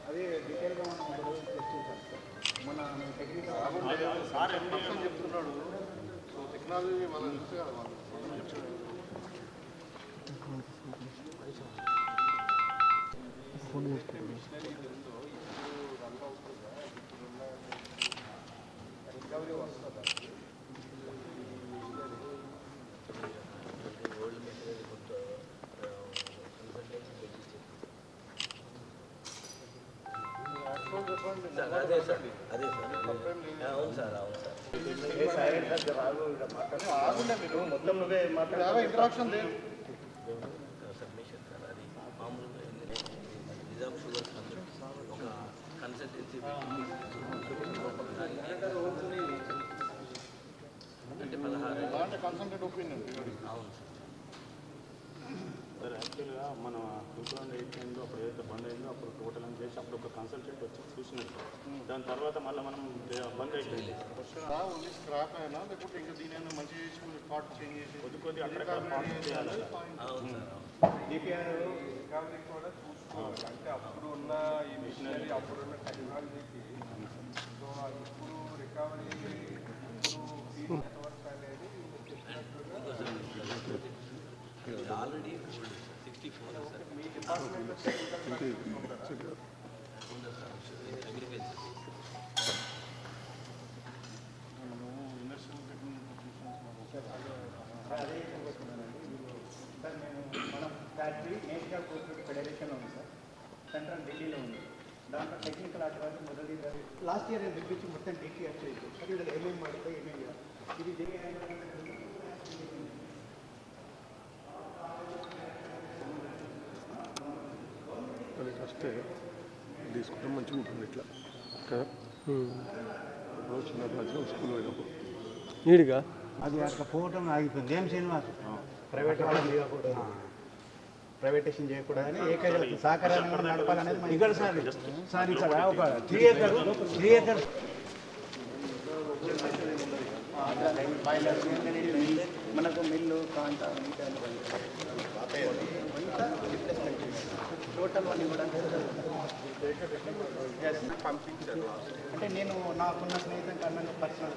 అది డీటెయిల్గా మనం మన టెక్నికల్ సార్ ఎన్ని చెప్తున్నాడు. సో టెక్నాలజీ మనం చూస్తే కదా మనం రికవరీ వస్తుందా అదే సార్ అవును సార్ మీరు మొత్తం నువ్వే మాట్లాడే ఇంట్రాక్షన్ లేదు సబ్మిషన్ సార్ అది మామూలుగా నిజాం షుగర్ ఒక కన్సల్టెన్సీ అంటే 16 కన్సల్టెంట్ ఒపీనియన్. అవును సార్. సార్ యాక్చువల్గా మన 2018లో అప్పుడు ఏదైతే బంద్ అయిందో అప్పుడు టోటల్ అని చేసి అప్పుడు ఒక కన్సల్టెంట్ వచ్చి చూసినారు. దాని తర్వాత మళ్ళీ మనం బంద్ అయిపోయింది. ఓన్లీ స్క్రాప్ అయినా లేకపోతే ఇంకా దీని మంచి చేసి పార్ట్ చేంజ్ చేసి కొద్ది అక్కడ చేయాలి. అవును సార్. డిపిఆర్ రికవరీ కూడా చూసుకోవాలి. అంటే అప్పుడు ఉన్న ఈ మిషనరీ అప్పుడున్న టెక్నాలజీకి సో అది ఇప్పుడు రికవరీ నెట్వర్క్ అనేది ఆల్రెడీ 64 సార్. మీ డిపార్ట్మెంట్లో అగ్రికల్చర్ అదే చెప్తున్నానండి. సార్ నేను మనం ఫ్యాక్టరీ నేషనల్ కోఆపరేటివ్ ఫెడరేషన్ ఉంది సార్, సెంట్రల్ ఢిల్లీలో ఉంది. దాంట్లో టెక్నికల్ అడ్వైజర్ మొదటి లాస్ట్ ఇయర్ నేను పిలిపించి మొత్తం డీటీఆర్ చేయొచ్చు సార్. ఇలా ఏమేమి మాడితే ఏమేమి ఇది వస్తే తీసుకుంటే మంచిగా ఉంటుంది ఇట్లా కదా. ఇప్పుడు చిన్న క్లాస్లో స్కూల్ పోయినప్పుడు నీడుగా అది అక్కడ పోవటం ఆగిపోయింది. ఏం శ్రీనివాస్ ప్రైవేట్ వాళ్ళని ప్రైవేటేషన్ చేయకూడదని ఏకైక సహకారంగా నడపాలనేది ఇక్కడ సార్ ఇక్కడ ఒక 3 ఏకర్స్ మనకు మిల్లు కాంట టోటల్ అన్ని కూడా పంపించారు. అంటే నేను నాకున్న స్నేహితం కన్నా పర్సనల్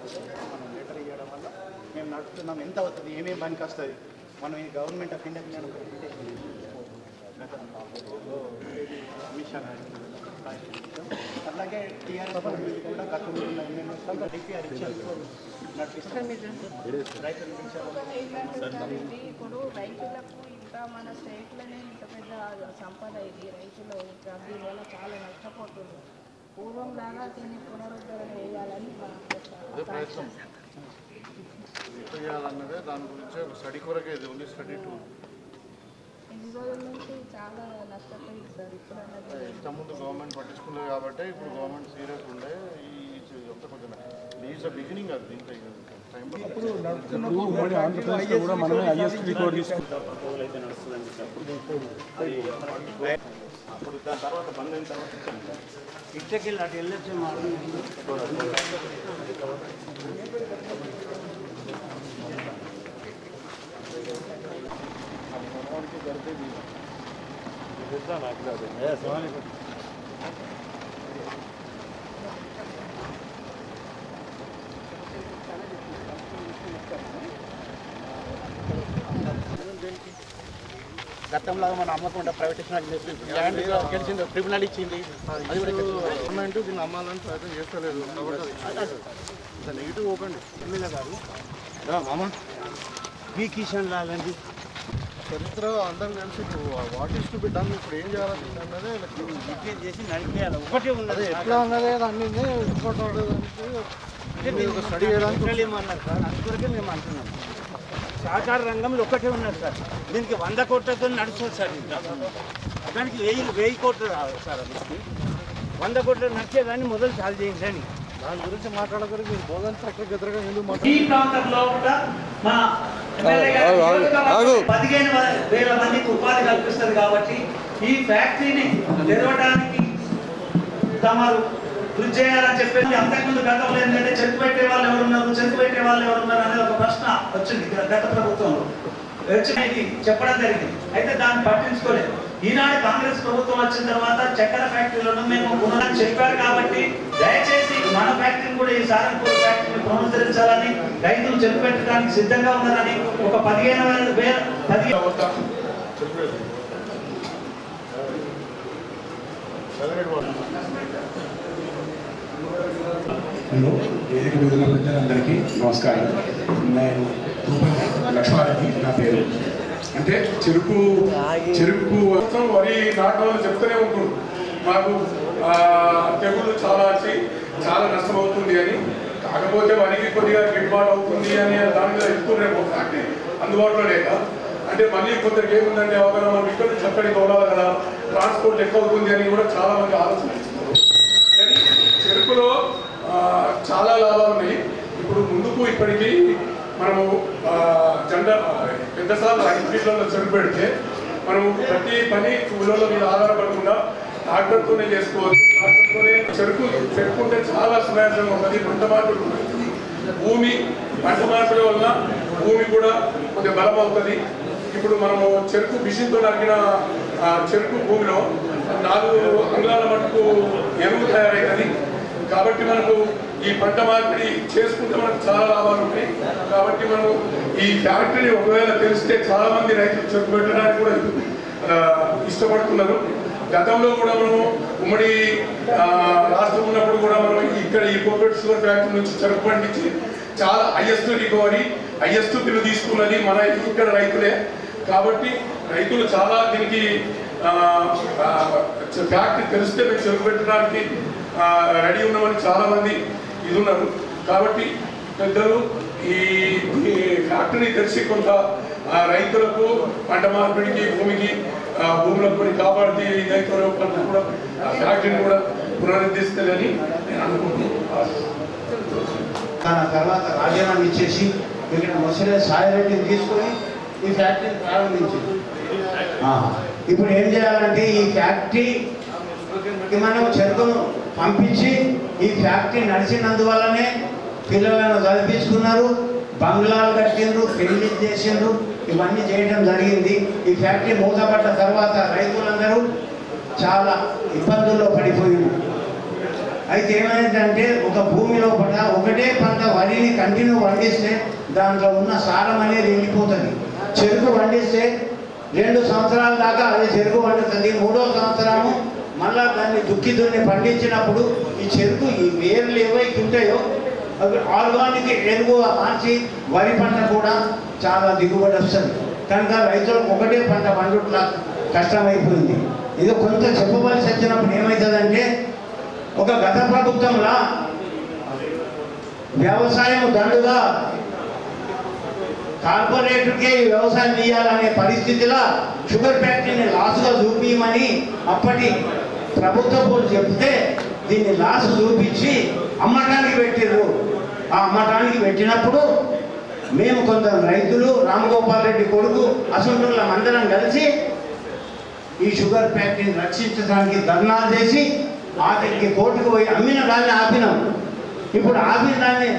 మనం లెటర్ ఇవ్వడం వల్ల మేము నడుపుతున్నాం. ఎంత అవుతుంది, ఏమేమి పనికి వస్తుంది, మనం ఈ గవర్నమెంట్ ఆఫ్ ఇండియా నేను మిషన్ అలాగే టీఆర్ఎస్ కూడా గతంలో ఉన్న ఎమ్మెల్యేలు డిపిఆర్ ఇచ్చారు నడిపిస్తాం. ఇప్పుడు రైతులకు ఇంకా మన స్టేట్లోనే ఇంత పెద్ద సంపద ఇది రైతులు ఇంకా దీనివల్ల చాలా నష్టపోతుంది. పూర్వం లాగా దీన్ని పునరుద్ధరణ వేయాలని ప్రయత్నం చేయాలన్నదే దాని గురించి ఒక స్టడీ కొరకే. ఇది ఓన్లీ స్టడీ టూల్. ఎన్ని రోజుల నుంచి చాలా నష్టపోయింది సార్. ఇప్పుడు అన్నది ఇంతకుముందు గవర్నమెంట్ పట్టించుకున్నది కాబట్టి ఇప్పుడు గవర్నమెంట్ సీరియస్ ఉండే ఈ కొంచెం ఈజ్ ద బిగినింగ్ అది. దీంట్లో టైం ఆంధ్రప్రదేశ్లో కూడా మనమే హైయెస్ట్ రికార్డ్ తీసుకుంటాం. అయితే నడుస్తుందని అప్పుడు దాని తర్వాత బంద్ అయిన తర్వాత ఇచ్చాను సార్. ఇచ్చకెళ్ళి అటు వెళ్ళొచ్చు గతంలో మనం అమ్మకుండా ప్రైవేటేషన్ ల్యాండ్ గెలిచింది, ట్రిబ్యునల్ ఇచ్చింది. అది కూడా గవర్నమెంట్ దీన్ని అమ్మాలని ప్రయత్నం చేస్తలేదు. కాబట్టి నెగిటివ్ ఓకండి. ఎమ్మెల్యే గారు మామ బి కిషన్ లాలండి చరిత్ర అందరం కలిసి what is to be done, ఇప్పుడు ఏం చేయాలి అన్నదే రిపేర్ చేసి నడిపేయాలి. ఒకటే ఉన్నది ఎట్లా అన్నదే అన్ని స్టడీ చేయడానికి ఏమన్నారు సార్, అందుకొరకే మేము అంటున్నాం. సహకార రంగంలో ఒక్కటే ఉన్నది సార్. దీనికి 100 కోట్లతో నడుస్తుంది సార్. దానికి 1000 కోట్లు రావాలి సార్. అందుకు 100 కోట్లు నడిచేదాన్ని మొదలు చాలు చేయండి అని దాని గురించి మాట్లాడకూడదు. మీరు బోధన ఫ్యాక్టరీకి ఎదురుగా ఎందుకు ఈ ప్రాంతంలో కూడా మన ఎమ్మెల్యే గారు 15,000 మందికి ఉపాధి కల్పిస్తుంది. కాబట్టి ఈ ఫ్యాక్టరీని తెరవడానికి తమరు వృద్ధి చేయాలని చెప్పేసి అంతకుముందు గతంలో ఏంటంటే చెరుకు పెట్టే వాళ్ళు ఎవరున్నారు అనే ఒక ప్రశ్న వచ్చింది గత ప్రభుత్వంలో వచ్చింది చెప్పడం జరిగింది. అయితే దాన్ని పట్టించుకోలేదు. ఈనాడు కాంగ్రెస్ ప్రభుత్వం వచ్చిన తర్వాత చక్కెర ఫ్యాక్టరీలను మేము పునః చెప్పారు కాబట్టి దయచేసి మన ఫ్యాక్టరీని కూడా ఈ సారంపూర్ ఫ్యాక్టరీని పునరుద్ధరించాలని రైతులు చెరుకు పెట్టడానికి సిద్ధంగా ఉన్నారని ఒక 15,000 హలో, వేదిక మీద ఉన్న ప్రజలందరికీ నమస్కారం. నేను లక్ష్మారెడ్డి నా పేరు. అంటే చెరుకు మొత్తం వరి నాటడం చెప్తూనే ఉంటుంది. మాకు తెగుళ్ళు చాలా వచ్చి చాలా నష్టమవుతుంది అని, కాకపోతే వరికి కొద్దిగా గిట్టుబాటు అవుతుంది అని దాని మీద ఎక్కువ ఫ్యాక్టరీ అందుబాటులో లేక, అంటే మళ్ళీ కొందరికి ఏముందంటే అవగాహన మనం ఇక్కడ నుంచి అక్కడికి తోలాలి కదా, ట్రాన్స్పోర్ట్ ఎక్కువ అవుతుంది అని కూడా చాలా మంది ఆలోచిస్తున్నారు. కానీ చెరుకులో చాలా లాభాలు ఉన్నాయి. ఇప్పుడు ముందుకు ఇప్పటికీ మనము పెద్దసార్లు 5 ఫీట్లలో చెరుకు పెడితే మనము ప్రతి పని కూలీల మీద ఆధారపడకుండా ట్రాక్టర్తోనే చేసుకోవచ్చు. ట్రాక్టర్తోనే చెరుకు పెట్టుకుంటే చాలా సునాయాసంగా ఉంటుంది. పంట మార్పిడి ఉంటుంది. పంట మార్పిడి వలన భూమి కూడా కొద్దిగా బలం అవుతుంది. ఇప్పుడు మనము చెరుకు మిషన్తో నరికిన చెరుకు భూమిలో 4 అంగుళాల మటుకు ఎరువు తయారవుతుంది. కాబట్టి మనకు ఈ పంట మార్పిడి చేసుకుంటే మనకు చాలా లాభాలు ఉంటాయి. కాబట్టి మనం ఈ ఫ్యాక్టరీ ఒకవేళ తెలిస్తే చాలా మంది రైతులు చెరుకు పెట్టడానికి కూడా ఇష్టపడుతున్నారు. గతంలో కూడా మనం ఉమ్మడి రాష్ట్రం ఉన్నప్పుడు కూడా మనం ఇక్కడ ఈ కోఆపరేటివ్ షుగర్ ఫ్యాక్టరీ నుంచి చెరుకు పండించి చాలా హైయెస్ట్ రికవరీ, హైయెస్ట్ బిల్లు తీసుకున్నది మన ఇక్కడ రైతులే. కాబట్టి రైతులు చాలా దీనికి ఫ్యాక్టరీ తెలిస్తే మేము చెరుకు పెట్టడానికి రెడీ ఉన్నామని చాలా మంది ఇది ఉన్నారు. కాబట్టి పెద్దలు ఈ ఫ్యాక్టరీ తెలిసి కొంత రైతులకు పంట మార్పిడికి భూములకు కొన్ని కాపాడితే రైతుల పంట కూడా ఫ్యాక్టరీని కూడా పునరుద్ధరిస్తుందని నేను అనుకుంటున్నాను. తర్వాత రాజీనామా ఇచ్చేసి ఇక్కడ ముసలి సాయిరెడ్డిని తీసుకొని ఈ ఫ్యాక్టరీని ప్రారంభించింది. ఇప్పుడు ఏం చేయాలంటే ఈ ఫ్యాక్టరీకి మనం చెరుకును పంపించి ఈ ఫ్యాక్టరీ నడిచినందువల్లనే పిల్లలను చదివించుకున్నారు, బంగ్లాలు కట్టిండ్రు, పెళ్లి చేసిండ్రు, ఇవన్నీ చేయడం జరిగింది. ఈ ఫ్యాక్టరీ మూతపడ్డ తర్వాత రైతులందరూ చాలా ఇబ్బందుల్లో పడిపోయింది. అయితే ఏమైందంటే ఒక భూమి లోపల ఒకటే పంట వరిని కంటిన్యూ పండిస్తే దాంట్లో ఉన్న సారం అనేది వెళ్ళిపోతుంది. చెరుకు పండిస్తే 2 సంవత్సరాల దాకా అది చెరుకు పండుతుంది. 3వ సంవత్సరము మళ్ళా దాన్ని దున్ని పండించినప్పుడు ఈ చెరుకు ఈ వేర్లు ఏవైతే ఉంటాయో అవి ఆర్గానిక్ ఎరువుగా మార్చి వరి పంట కూడా చాలా దిగుబడి వస్తుంది. కనుక రైతులకు ఒకటే పంట పండుట్లా కష్టమైపోయింది. ఇది కొంత చెప్పవలసి వచ్చినప్పుడు ఏమవుతుందంటే ఒక గత ప్రభుత్వంలో వ్యవసాయం దండుగా కార్పొరేటర్కే ఈ వ్యవసాయం చేయాలనే పరిస్థితిలో షుగర్ ఫ్యాక్టరీని లాస్గా చూపించమని అప్పటి ప్రభుత్వం చెప్తే దీన్ని లాస్ చూపించి అమ్మటానికి పెట్టిర్రు. ఆ అమ్మటానికి పెట్టినప్పుడు మేము కొందరు రైతులు, రామగోపాల్ రెడ్డి కొడుకు అసంటుల అందరం కలిసి ఈ షుగర్ ఫ్యాక్టరీని రక్షించడానికి ధర్నాలు చేసి ఆఖరికి కోర్టుకు పోయి అమ్మిన దాన్ని ఆపినాం. ఇప్పుడు ఆపిన దాన్ని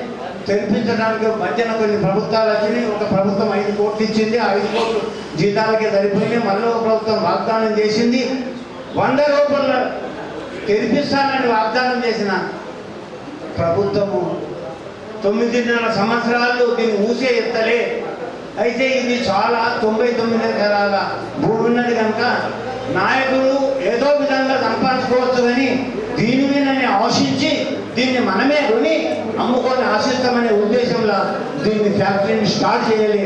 తెరిపించడానికి మధ్యన కొన్ని ప్రభుత్వాలు వచ్చినాయి. ఒక ప్రభుత్వం 5 కోట్లు ఇచ్చింది. 5 కోట్లు జీతాలకే సరిపోయింది. మళ్ళీ ఒక ప్రభుత్వం వాగ్దానం చేసింది 100 రూపాయలు తెరిపిస్తానని వాగ్దానం చేసిన ప్రభుత్వము 9.5 సంవత్సరాలు దీన్ని ఊసే ఎత్తలే. అయితే ఇది చాలా 99 ఎకరాల భూమి ఉన్నది కనుక నాయకులు ఏదో విధంగా సంపాదించుకోవచ్చు కానీ దీని మీదనే ఆశించి దీన్ని మనమే కొని అమ్ముకొని ఆశిస్తామనే ఉద్దేశంలో దీన్ని ఫ్యాక్టరీని స్టార్ట్ చేయలే.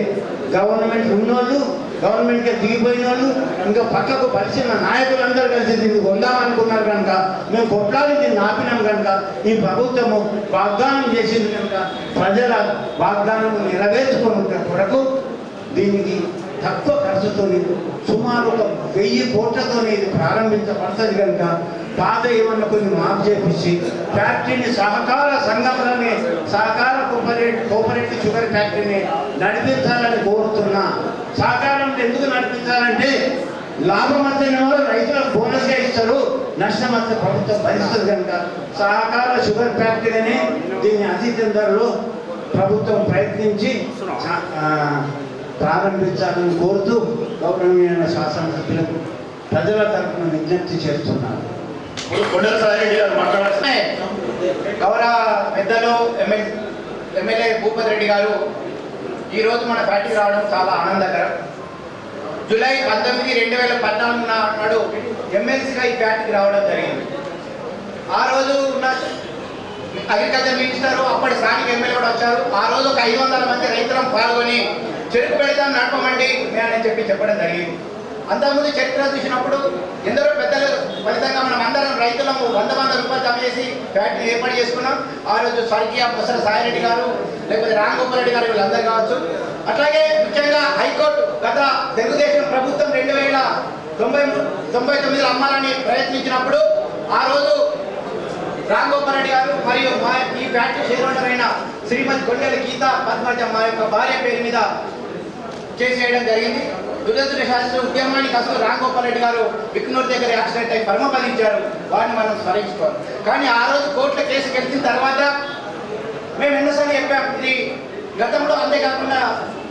గవర్నమెంట్ ఉన్నోళ్ళు, గవర్నమెంట్కి దిగిపోయిన వాళ్ళు, ఇంకా పక్కకు పరిచిన నాయకులందరూ కలిసి దీన్ని కొందామనుకున్నారు కనుక మేము కొట్లాడి దీన్ని ఆపినాం కనుక ఈ ప్రభుత్వము వాగ్దానం చేసింది కనుక ప్రజల వాగ్దానం నెరవేర్చుకునే కొరకు దీనికి తక్కువ ఖర్చుతో సుమారు 1000 కోట్లతో ఇది ప్రారంభించబడుతుంది కనుక పాత ఏమన్నా కొన్ని మాఫ్ చేపించి ఫ్యాక్టరీని సహకార సంఘంలోనే సహకార కోఆపరేటివ్ షుగర్ ఫ్యాక్టరీని నడిపించాలని కోరుతున్నా. సహకారం ఎందుకు నడిపించాలంటే లాభం అంతేనేమో రైతులకు బోనస్గా ఇస్తారు. నష్టం అంతా ప్రభుత్వం భరిస్తుంది కనుక సహకార షుగర్ ఫ్యాక్టరీని దీన్ని అతీత ధరలో ప్రభుత్వం ప్రయత్నించి ప్రారంభించాలని కోరుతూ గౌరవనీయ శాసనసభ్యులకు ప్రజల తరఫున విజ్ఞప్తి చేస్తున్నారు. గౌరవ పెద్దలు ఎమ్మెల్యే భూపతి రెడ్డి గారు ఈరోజు మన ఫ్యాక్టరీకి రావడం చాలా ఆనందకరం. జూలై 19, 2014 నాడు ఎమ్మెల్సీగా ఈ ఫ్యాక్టరీకి రావడం జరిగింది. ఆ రోజు ఉన్న అగ్రికల్చర్ మినిస్టర్ అప్పటి స్థానిక ఎమ్మెల్యే కూడా వచ్చారు. ఆ రోజు ఒక 500 మంది రైతులను పాల్గొని చెరుకు పెడతాం నడపమండి అని చెప్పడం జరిగింది. అంతకుముందు చరిత్ర చూసినప్పుడు ఎందరో పెద్దలు ఫలితంగా మనం అందరం రైతులకు 100 రూపాయలు జమ చేసి ఫ్యాక్టరీ ఏర్పాటు చేసుకున్నాం. ఆ రోజు స్వర్గీయ ముసలి సాయిరెడ్డి గారు, లేకపోతే రాంగోపాల్ రెడ్డి గారు, వీళ్ళందరూ కావచ్చు. అట్లాగే ముఖ్యంగా హైకోర్టు గత తెలుగుదేశం ప్రభుత్వం 2099 అమ్మాలని ప్రయత్నించినప్పుడు ఆ రోజు రాంగోపాల్ రెడ్డి గారు మరియు ఈ ఫ్యాక్టరీ షేర్ హోల్డర్ అయిన శ్రీమతి కొండెల గీత పద్మజ మా యొక్క భార్య పేరు మీద చేసేయడం జరిగింది. దురదృష్ట శాస్త్ర ఉద్యమానికి అసలు రాంగోపాల్ రెడ్డి గారు విక్నూర్ దగ్గర యాక్సిడెంట్ అయి పరమపదించారు. వారిని మనం స్మరించుకోవాలి. కానీ ఆ రోజు కోర్టులో కేసు గెలిచిన తర్వాత మేము ఎన్నోసార్లు చెప్పాం ఇది గతంలో. అంతేకాకుండా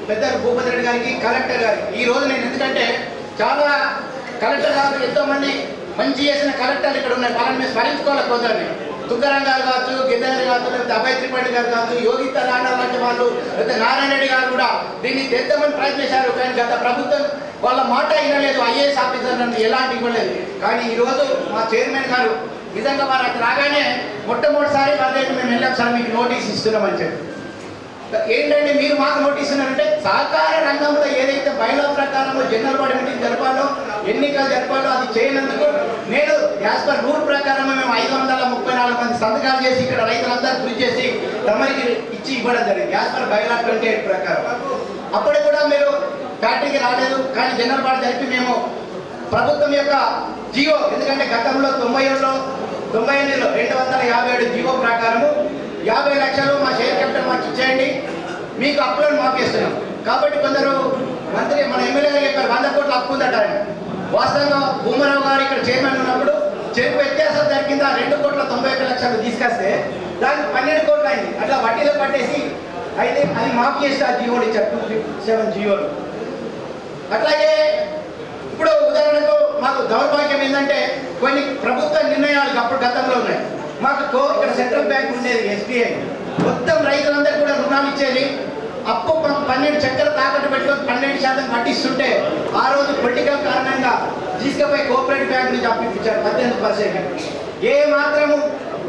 పెద్దలు భూపతి రెడ్డి గారికి, కలెక్టర్ గారికి ఈ రోజు నేను ఎందుకంటే చాలా కలెక్టర్ గారు ఎంతోమంది మంచి చేసిన కలెక్టర్లు ఇక్కడ ఉన్నాయి. వాళ్ళని మేము స్మరించుకోవాలి. కొందరిని తుకారాం గారు కావచ్చు, గిరిధర్ గారు, లేకపోతే అభయ్ త్రిపాఠి గారు కావచ్చు, యోగిత రాణా లాంటి వాళ్ళు, లేకపోతే నారాయణ రెడ్డి గారు కూడా దీన్ని తెద్దామని ప్రయత్నించారు. కానీ గత ప్రభుత్వం వాళ్ళ మాట వినలేదు. ఐఏఎస్ ఆఫీసర్ నన్ను ఎలాంటి ఇవ్వలేదు. కానీ ఈరోజు మా చైర్మన్ గారు నిజంగా వారు అక్కడ రాగానే మొట్టమొదటిసారి వాళ్ళకి మేము వెళ్ళాం సార్ మీకు నోటీస్ ఇస్తున్నామని చెప్పి. ఏంటంటే మీరు మాకు నోటీస్ ఉన్నారంటే సహకార రంగంలో ఏదైతే బైలా ప్రకారం జనరల్ బాడీ మీటింగ్ జరపాలో, ఎన్నికలు జరపాలో అది చేయనందుకు నేను యాజ్ పర్ రూల్ ప్రకారం మేము 534 మంది సంతకాలు చేసి ఇక్కడ రైతులందరూ కృషి చేసి తమరికి ఇచ్చి ఇవ్వడం జరిగింది యాజ్ పర్ బైలా 28 ప్రకారం. అప్పుడు కూడా మీరు ఫ్యాక్టరీకి రాలేదు. కానీ జనరల్ బాడీ జరిపి మేము ప్రభుత్వం యొక్క జీవో, ఎందుకంటే గతంలో 98లో 257 జీవో ప్రకారము 50 లక్షలు మా షేర్ క్యాపిటల్ మాకు ఇచ్చేయండి, మీకు అప్పులను మాకేస్తున్నాం. కాబట్టి కొందరు మంత్రి మన ఎమ్మెల్యే గారు చెప్పారు 100 కోట్ల అప్పు ఉందట. వాస్తవంగా భూమరావు గారు ఇక్కడ చైర్మన్ ఉన్నప్పుడు చెరుకు వ్యత్యాసం జరిగిందా 2,91,00,000 తీసుకొస్తే దానికి 12 కోట్లు అయింది. అట్లా వడ్డీలో పట్టేసి అయితే అది మాఫ్ చేస్తే ఆ జీవోలు ఇచ్చారు 257 జీవోలు. అట్లాగే ఇప్పుడు ఉదాహరణకు మాకు దౌర్భాగ్యం ఏంటంటే కొన్ని ప్రభుత్వ నిర్ణయాలు అప్పుడు గతంలో ఉన్నాయి. మాకు ఇక్కడ సెంట్రల్ బ్యాంక్ ఉండేది SBI, మొత్తం రైతులందరికీ కూడా రుణాలు ఇచ్చేది. అప్పు 12 చక్కెర తాకట్టు పెట్టుకొని 12% పట్టిస్తుంటే ఆ రోజు పొలిటికల్ కారణంగా తీసుకుపోయి కోఆపరేటివ్ బ్యాంక్ నుంచి అప్పిపించారు 18%. ఏ మాత్రము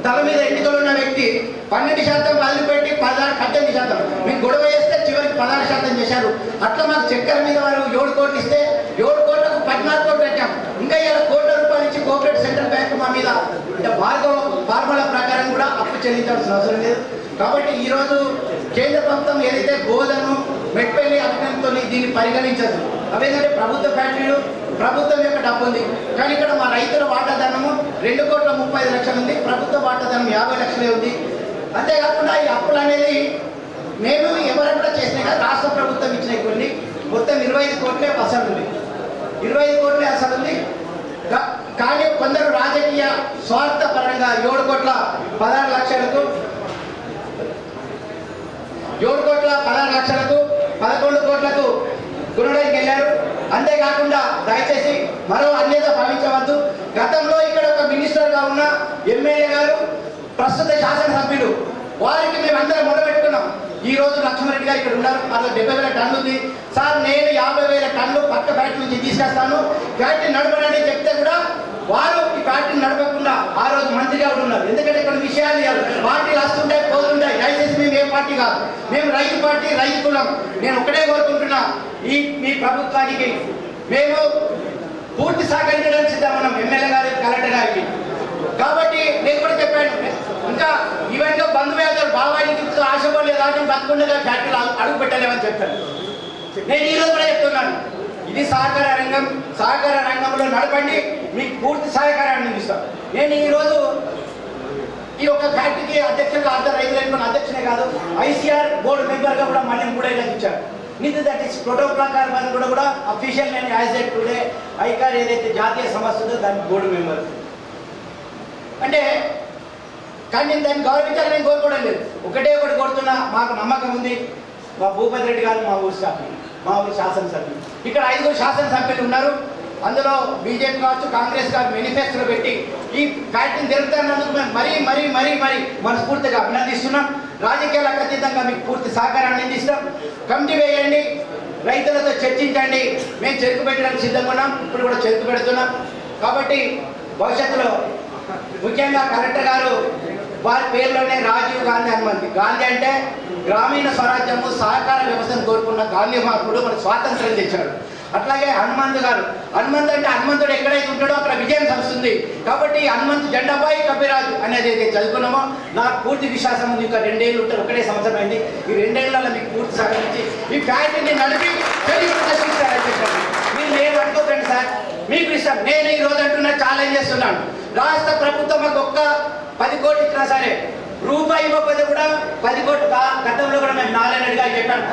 తల మీద ఎన్నికలు ఉన్న వ్యక్తి 12% వదిలిపెట్టి 18% మీకు గొడవ చేస్తే చివరికి 16% చేశారు. అట్లా మాకు చక్కెర మీద వారు 7 కోట్లు ఇస్తే 7 కోట్లకు 14 కోట్లు పెట్టాం. ఇంకా ఇలా కోట్ల రూపాయలు ఇచ్చి కోఆపరేటివ్ సెంట్రల్ బ్యాంక్ మా మీద ఫార్ములా ప్రకారం కూడా అప్పు చెల్లించాల్సిన అవసరం లేదు. కాబట్టి ఈరోజు కేంద్ర ప్రభుత్వం ఏదైతే గోధను మెట్పల్లి అభినంతో దీన్ని పరిగణించదు. అవేంటంటే ప్రభుత్వ ఫ్యాక్టరీలు, ప్రభుత్వం యొక్క డబ్బు ఉంది. కానీ ఇక్కడ మా రైతుల వాటాధనము 2,35,00,000 ఉంది, ప్రభుత్వ వాటాధనం 50 లక్షలే ఉంది. అంతేకాకుండా ఈ అప్పులు అనేది మేము ఎవరైనా కూడా చేసినాయి కదా, రాష్ట్ర ప్రభుత్వం ఇచ్చినాయి కొన్ని, మొత్తం 25 కోట్లే అసలు ఉంది. 25 కోట్లే అసలు ఉంది. కానీ కొందరు రాజకీయ స్వార్థ పరంగా 7,16,00,000కు 11 కోట్లకు కొనడానికి వెళ్ళారు. అంతేకాకుండా దయచేసి మరో అన్యత భావించవద్దు. గతంలో ఇక్కడ ఒక మినిస్టర్గా ఉన్న ఎమ్మెల్యే గారు, ప్రస్తుత శాసనసభ్యులు, వారికి మేము అందరం మొదలుపెట్టుకున్నాం. ఈ రోజు లక్ష్మణరెడ్డి గారు ఇక్కడ ఉన్నారు. అలా 70,000 టన్నులు ఉంది సార్, నేను 50,000 టన్నులు పక్క ఫ్యాక్టరీ నుంచి తీసుకొస్తాను, ఫ్యాక్టరీ నడపడానికి చెప్తే కూడా వారు ఈ ఫ్యాక్టరీ నడపకుండా ఆ రోజు మంత్రిగా ఉన్నారు. ఎందుకంటే ఇక్కడ విషయాలు పార్టీలు వస్తుంటాయి పోతుంటాయి. దయచేసి మేము ఏ పార్టీ కాదు, మేము రైతు పార్టీ, రైతు కులం. నేను ఒకటే కోరుకుంటున్నా, మీ ప్రభుత్వానికి మేము పూర్తి సహకరించడానికి సిద్ధమన్నాం, ఎమ్మెల్యే గారి, కలెక్టర్ గారికి. కాబట్టి నేను కూడా చెప్పాను, ఇంకా ఈవెంట్ లో బంధువేదలు బాబాయికి ఆశపడలేదు అని బతుకుండగా ఫ్యాక్టరీలు అడుగు పెట్టలేమని చెప్పాను. నేను ఈరోజు కూడా చెప్తున్నాను, ఇది సహకార రంగంలో నడపండి, మీకు పూర్తి సహకారాన్ని అందిస్తాం. నేను ఈరోజు ఈ యొక్క ఫ్యాక్టరీకి అధ్యక్షులుగా అందరు రైతులు అధ్యక్షునే కాదు, ICR బోర్డు మెంబర్గా కూడా మళ్ళీ 3 ఏళ్ళకి ఇచ్చారు. నిధి దట్ ఈస్ ప్రోటోకాల్ ప్రకారం కూడా అఫీషియల్ నేను యాజ్ ఎ టుడే ఐకార్ ఏదైతే జాతీయ సంస్థ ఉందో దానికి బోర్డు మెంబర్. అంటే కానీ నేను దాన్ని గౌరవించాలని నేను కోరుకోవడం లేదు. ఒకటి కోరుతున్నా, మాకు నమ్మకం ఉంది. మా భూపతి రెడ్డి గారు మా ఊరు సభ్యులు, మా ఊరు శాసనసభ్యులు. ఇక్కడ 5 శాసనసభ్యులు ఉన్నారు. అందులో బీజేపీ కావచ్చు, కాంగ్రెస్ గారు మేనిఫెస్టోలో పెట్టి ఈ ఫ్యాక్టరీని జరుగుతున్నందుకు మేము మరీ మనస్ఫూర్తిగా అభినందిస్తున్నాం. రాజకీయాలకు అతీతంగా మీకు పూర్తి సహకారాన్ని అందిస్తాం. కమిటీ వేయండి, రైతులతో చర్చించండి. మేము చెరుకు పెట్టడానికి సిద్ధంగా ఉన్నాం, ఇప్పుడు కూడా చెరుకు పెడుతున్నాం. కాబట్టి భవిష్యత్తులో ముఖ్యంగా కలెక్టర్ గారు వారి పేరులోనే రాజీవ్ గాంధీ హనుమంతి. గాంధీ అంటే గ్రామీణ స్వరాజ్యము, సహకార వ్యవస్థను కోరుకున్న గాంధీ మహాత్ముడు మనకు స్వాతంత్రం తెచ్చాడు. అట్లాగే హనుమంతు గారు, హనుమంతు అంటే హనుమంతుడు ఎక్కడైతే ఉంటాడో అక్కడ విజయం వస్తుంది. కాబట్టి హనుమంతు జెండాపై కపిరాజు అనేది అయితే చదువుకున్నామో నాకు పూర్తి విశ్వాసం ఉంది. ఇంకా 2 ఏళ్ళు ఉంటే 1 సంవత్సరం అయింది. ఈ 2 ఏళ్లలో మీకు పూర్తి సహకరించి ఈ ఫ్యాక్టరీని నడిపి ప్రదర్శిస్తారని చెప్పాను. మీరు నేను అనుకోకండి సార్, మీకు ఇష్టం. నేను ఈ రోజు అంటున్నా, ఛాలెంజ్ చేస్తున్నాను. రాష్ట్ర ప్రభుత్వం మాకు ఒక్క 10 కోట్లు ఇచ్చినా సరే, రూపాయి ఇవ్వకపోతే కూడా 10 కోట్లు గతంలో కూడా మేము నారాయణ గారు చెప్పాను,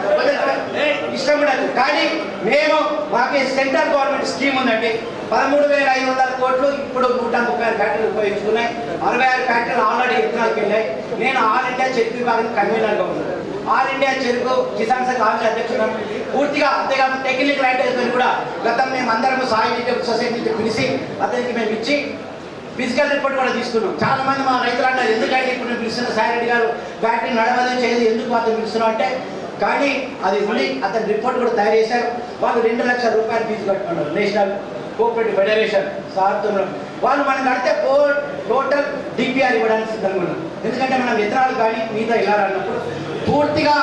ఇష్టం ఉండదు. కానీ మేము మాకు సెంట్రల్ గవర్నమెంట్ స్కీమ్ ఉందండి. 13,500 కోట్లు ఇప్పుడు 136 ఫ్యాక్టరీలు ఉపయోగించుకున్నాయి. 66 ఫ్యాక్టరీలు ఆల్రెడీ విత్తనాలకు వెళ్ళాయి. నేను ఆల్ ఇండియా చెరుకు విభాగం కన్వీనర్గా ఉన్నాను. ఆల్ ఇండియా చెరుకు కిసాన్ సంఘ ఆఫీస్ అధ్యక్షుడు పూర్తిగా. అంతేకాదు టెక్నికల్ అడ్వైజర్ కూడా గతం మేము అందరము సాయి వెజిటబుల్ సొసైటీ నుంచి పిలిచి అతనికి మేము ఇచ్చి ఫిజికల్ రిపోర్ట్ కూడా తీసుకున్నాం. చాలా మంది మా రైతులు అంటారు, ఎందుకంటే ఇప్పుడు నేను పిలుస్తున్న సాయిరెడ్డి గారు ఫ్యాక్టరీ నడవదని చేయదు, ఎందుకు అతను పిలుస్తున్నాం అంటే, కానీ అది ఉంది. అతని రిపోర్ట్ కూడా తయారు చేశారు. వాళ్ళు 2 లక్షల రూపాయలు ఫీజు కట్టుకున్నారు. నేషనల్ కోఆపరేటివ్ ఫెడరేషన్ సార్థంలో వాళ్ళు మనం కడితే టోటల్ డిపిఆర్ ఇవ్వడానికి సిద్ధంగా ఉన్నాం. ఎందుకంటే మనం విత్తనాలు కానీ మిగతా ఇలా అన్నప్పుడు పూర్తిగా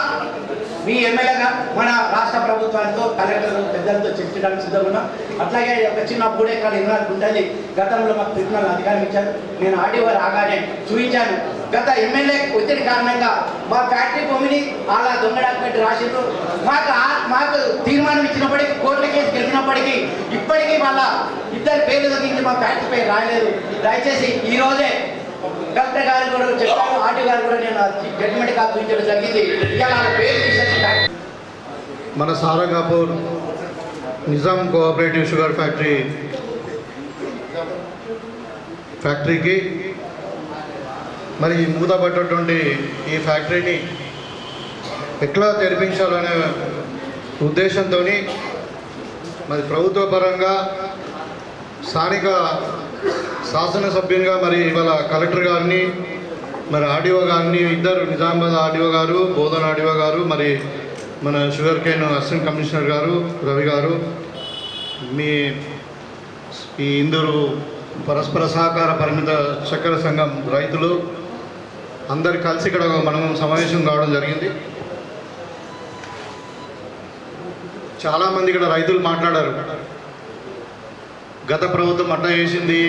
మీ ఎమ్మెల్యేగా మన రాష్ట్ర ప్రభుత్వాలతో, కలెక్టర్ పెద్దలతో చర్చించడానికి సిద్ధంగా ఉన్నాం. అట్లాగే ఒక చిన్న 3 ఎకరాల ఇన్నాళ్ళు ఉంటుంది. గతంలో మాకు ట్రిబ్యునల్ అధికారం ఇచ్చారు. నేను ఆర్డీఓ రాగానే చూపించాను. గత ఎమ్మెల్యే ఒత్తిడి కారణంగా మా ఫ్యాక్టరీ భూమిని అలా దొంగ డాక్యుమెంట్ రాసిండ్రు. మాకు తీర్మానం ఇచ్చినప్పటికీ, కోర్టుల కేసు గెలిచినప్పటికీ ఇప్పటికీ వాళ్ళ 2 పేర్లు తగ్గించి మా ఫ్యాక్టరీ పై రాయలేదు. దయచేసి ఈ రోజే కలెక్టర్ గారు కూడా చెప్పారు, ఆర్టీ గారు కూడా నేను జడ్జిమెంట్ కాపీ ఇచ్చడం జరిగింది. ఇవాళ పేరు తీసేసి మన సారంగాపూర్ నిజాం కోఆపరేటివ్ షుగర్ ఫ్యాక్టరీకి మరి మూతపడ్డటువంటి ఈ ఫ్యాక్టరీని ఎట్లా తెరిపించాలనే ఉద్దేశంతో మరి ప్రభుత్వ పరంగా స్థానిక శాసనసభ్యునిగా మరి ఇవాళ కలెక్టర్ గారిని, మరి ఆర్డీఓ గారిని, ఇద్దరు నిజామాబాద్ ఆర్డీఓ గారు, బోధన ఆర్డీఓ గారు, మరి మన షుగర్ కేన్ అసిస్టెంట్ కమిషనర్ గారు రవి గారు, మీ ఈ ఇందూరు పరస్పర సహకార పరిమిత చక్కెర సంఘం రైతులు అందరు కలిసి ఇక్కడ మనం సమావేశం కావడం జరిగింది. చాలామంది ఇక్కడ రైతులు మాట్లాడారు. గత ప్రభుత్వం అట్లా చేసింది,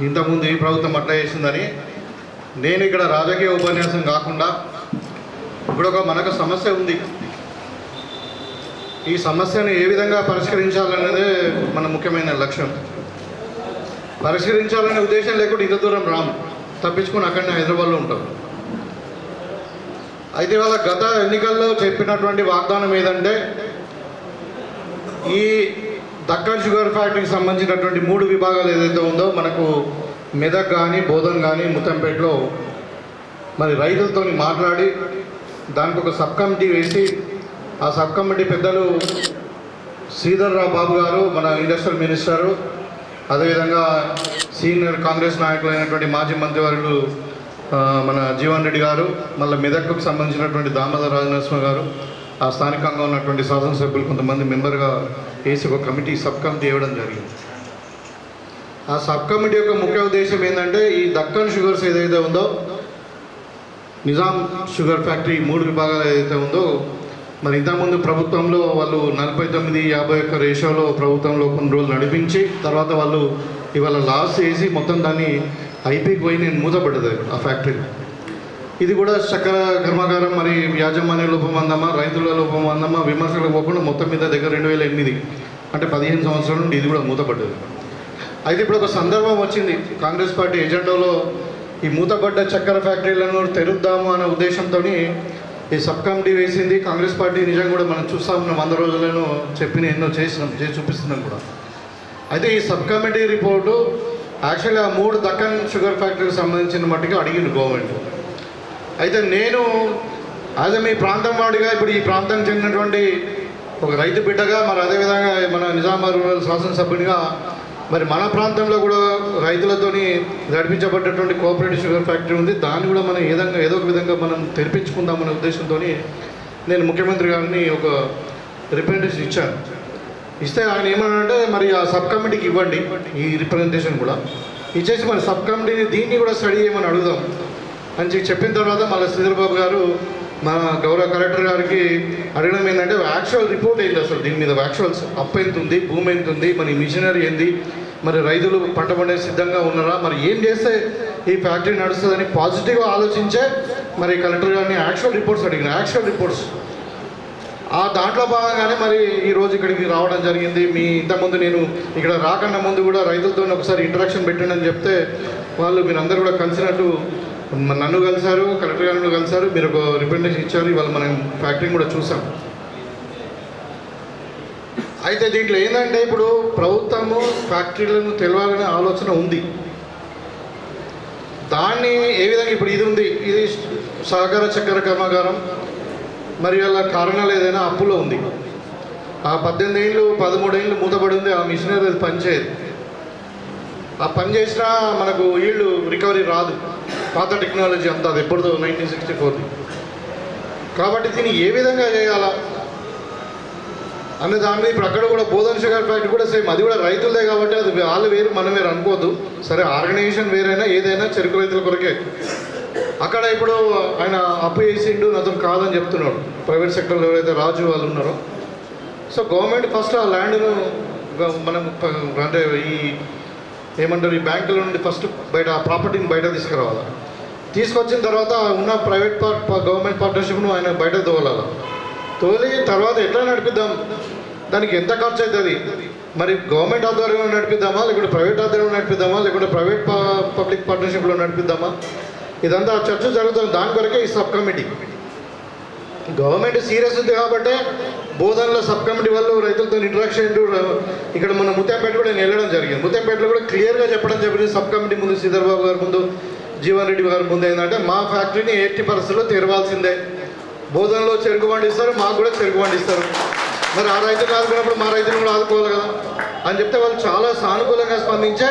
ఇంతకుముందు ఈ ప్రభుత్వం అట్లా చేసిందని. నేను ఇక్కడ రాజకీయ ఉపన్యాసం కాకుండా ఇప్పుడు మనకు సమస్య ఉంది. ఈ సమస్యను ఏ విధంగా పరిష్కరించాలనేదే మన ముఖ్యమైన లక్ష్యం. పరిష్కరించాలనే ఉద్దేశం లేకుండా ఇంత దూరం రాము, తప్పించుకొని అక్కడనే హైదరాబాద్లో ఉంటాం. అయితే వాళ్ళ గత ఎన్నికల్లో చెప్పినటువంటి వాగ్దానం ఏదంటే, ఈ దక్కన్ షుగర్ ఫ్యాక్టరీకి సంబంధించినటువంటి 3 విభాగాలు ఏదైతే ఉందో, మనకు మెదక్ కానీ, బోధన్ కానీ, ముత్తంపేటలో మరి రైతులతో మాట్లాడి దానికి ఒక సబ్ కమిటీ వేసి, ఆ సబ్ కమిటీ పెద్దలు శ్రీధర్ రావు బాబు గారు, మన ఇండస్ట్రియల్ మినిస్టరు, అదేవిధంగా సీనియర్ కాంగ్రెస్ నాయకులైనటువంటి మాజీ మంత్రివర్యులు మన జీవన్ రెడ్డి గారు, మళ్ళీ మెదక్కు సంబంధించినటువంటి దామోదర రాజనరసింహ గారు, ఆ స్థానికంగా ఉన్నటువంటి శాసనసభ్యులు కొంతమంది మెంబర్గా వేసి ఒక కమిటీ సబ్ కమిటీ ఇవ్వడం జరిగింది. ఆ సబ్ కమిటీ యొక్క ముఖ్య ఉద్దేశం ఏంటంటే, ఈ దక్కన్ షుగర్స్ ఏదైతే ఉందో, నిజాం షుగర్ ఫ్యాక్టరీ 3 విభాగాలు ఏదైతే ఉందో, మరి ఇంతకుముందు ప్రభుత్వంలో వాళ్ళు 49-51 రేషియోలో ప్రభుత్వంలో కొన్ని రోజులు నడిపించి, తర్వాత వాళ్ళు ఇవాళ లాస్ చేసి మొత్తం దాన్ని ఐపీకి పోయి నేను మూతపడ్డది ఆ ఫ్యాక్టరీ. ఇది కూడా చక్కెర కర్మాగారం మరి యాజమాన్య లోపం అందమా, రైతుల లోపం అందమా, విమర్శలకు పోకుండా మొత్తం మీద దగ్గర 2008 అంటే 15 సంవత్సరాల నుండి ఇది కూడా మూతపడ్డది. అయితే ఇప్పుడు ఒక సందర్భం వచ్చింది, కాంగ్రెస్ పార్టీ ఎజెండాలో ఈ మూతపడ్డ చక్కెర ఫ్యాక్టరీలను తెరుద్దాము అనే ఉద్దేశంతో ఈ సబ్ కమిటీ వేసింది. కాంగ్రెస్ పార్టీ నిజంగా కూడా మనం చూస్తూ ఉన్నాం, 100 రోజులను చెప్పిన ఎన్నో చేసి చూపిస్తున్నాం కూడా. అయితే ఈ సబ్ కమిటీ రిపోర్టు యాక్చువల్లీ ఆ 3 దక్కన్ షుగర్ ఫ్యాక్టరీకి సంబంధించిన మట్టుకు అడిగింది గవర్నమెంట్. అయితే నేను అదే మీ ప్రాంతం వాడిగా ఇప్పుడు ఈ ప్రాంతానికి చెందినటువంటి ఒక రైతు బిడ్డగా, మరి అదేవిధంగా మన నిజామాబాద్ రూరల్ శాసనసభ్యునిగా మరి మన ప్రాంతంలో కూడా రైతులతోని నడిపించబడ్డటువంటి కోఆపరేటివ్ షుగర్ ఫ్యాక్టరీ ఉంది. దాన్ని కూడా మనం ఏదో ఒక విధంగా మనం తెరిపించుకుందామనే ఉద్దేశంతో నేను ముఖ్యమంత్రి గారిని ఒక రిప్రజెంటేషన్ ఇచ్చాను. ఇస్తే ఆయన ఏమన్నాడంటే మరి ఆ సబ్ కమిటీకి ఇవ్వండి ఈ రిప్రజెంటేషన్ కూడా ఇచ్చేసి మరి సబ్ కమిటీని దీన్ని కూడా స్టడీ చేయమని అడుగుదాం అని చెప్పిన తర్వాత మళ్ళీ శ్రీధర్ బాబు గారు మా గౌరవ కలెక్టర్ గారికి అడగడం ఏంటంటే యాక్చువల్ రిపోర్ట్ ఏంటి, అసలు దీని మీద యాక్చువల్స్ అప్పు ఎంత ఉంది, భూమి ఎంత ఉంది, మరి మిషనరీ ఏంది, మరి రైతులు పంట పండే సిద్ధంగా ఉన్నారా, మరి ఏం చేస్తే ఈ ఫ్యాక్టరీ నడుస్తుందని పాజిటివ్గా ఆలోచించే మరి కలెక్టర్ గారిని యాక్చువల్ రిపోర్ట్స్ అడిగిన యాక్చువల్ రిపోర్ట్స్ ఆ దాంట్లో భాగంగానే మరి ఈరోజు ఇక్కడికి రావడం జరిగింది. మీ ఇంతకుముందు నేను ఇక్కడ రాకన్నా ముందు కూడా రైతులతో ఒకసారి ఇంటరాక్షన్ పెట్టండి అని చెప్తే వాళ్ళు మీరందరూ కూడా కలిసినట్టు నన్ను కలిశారు, కలెక్టర్ గారిని కలిశారు, మీరు ఒక రిప్రజెంటేషన్ ఇచ్చారు. ఇవాళ మనం ఫ్యాక్టరీ కూడా చూసాం. అయితే దీంట్లో ఏంటంటే ఇప్పుడు ప్రభుత్వము ఫ్యాక్టరీలను తెలవాలనే ఆలోచన ఉంది. దాన్ని ఏ విధంగా ఇప్పుడు ఇది ఉంది, ఇది సహకార చక్కెర కర్మాగారం, మరి అలా కారణాలు ఏదైనా అప్పులో ఉంది. ఆ 18 ఏళ్ళు 13 ఏళ్ళు మూతపడి ఉంది. ఆ మిషనరీ అది పనిచేయదు. ఆ పని చేసినా మనకు ఈల్డ్ రికవరీ రాదు. పాత టెక్నాలజీ అంతా అది ఎప్పుడుదో 1964. కాబట్టి దీన్ని ఏ విధంగా చేయాలా అనే దాని మీద ఇప్పుడు అక్కడ కూడా బోధన్ షుగర్ ఫ్యాక్టరీ కూడా సేమ్, అది కూడా రైతులదే కాబట్టి అది వాళ్ళు వేరు మనం వేరు అనుకోవద్దు. సరే ఆర్గనైజేషన్ వేరైనా ఏదైనా చెరుకు రైతుల కొరకే. అక్కడ ఇప్పుడు ఆయన అప్పు చేసిండు నాతో కాదని చెప్తున్నాడు. ప్రైవేట్ సెక్టర్లో ఎవరైతే రాజు వాళ్ళు ఉన్నారో, సో గవర్నమెంట్ ఫస్ట్ ఆ ల్యాండ్ను మనం అంటే ఈ ఏమంటారు ఈ బ్యాంకుల నుండి ఫస్ట్ బయట ఆ ప్రాపర్టీని బయట తీసుకురావాలి. తీసుకొచ్చిన తర్వాత ఉన్న ప్రైవేట్ గవర్నమెంట్ పార్ట్నర్షిప్ను ఆయన బయట తోలాలి. తోలి తర్వాత ఎట్లా నడిపిద్దాం, దానికి ఎంత ఖర్చు అవుతుంది, మరి గవర్నమెంట్ ఆధ్వర్యంలో నడిపిద్దామా, లేకుంటే ప్రైవేట్ ఆధ్వర్యంలో నడిపిద్దామా, లేకుంటే ప్రైవేట్ పబ్లిక్ పార్ట్నర్షిప్లో నడిపిద్దామా, ఇదంతా చర్చ జరుగుతుంది. దాని కొరకే ఈ సబ్ కమిటీ. గవర్నమెంట్ సీరియస్ ఉంది కాబట్టి బోధనలో సబ్ కమిటీ వాళ్ళు రైతులతో ఇంటరాక్షన్ ఇక్కడ మన ముత్యంపేట కూడా నేను వెళ్ళడం జరిగింది. ముత్యంపేటలో కూడా క్లియర్గా చెప్పడం జరిగింది సబ్ కమిటీ ముందు, శ్రీధర్ బాబు గారి ముందు, జీవన్ రెడ్డి గారి ముందు ఏంటంటే మా ఫ్యాక్టరీని 80% తెరవాల్సిందే. బోధనలో చెరుకు పండిస్తారు, మాకు కూడా చెరుకు పండిస్తారు, మరి ఆ రైతులు ఆదుకున్నప్పుడు మా రైతులు కూడా ఆదుకోవాలి కదా అని చెప్తే వాళ్ళు చాలా సానుకూలంగా స్పందించే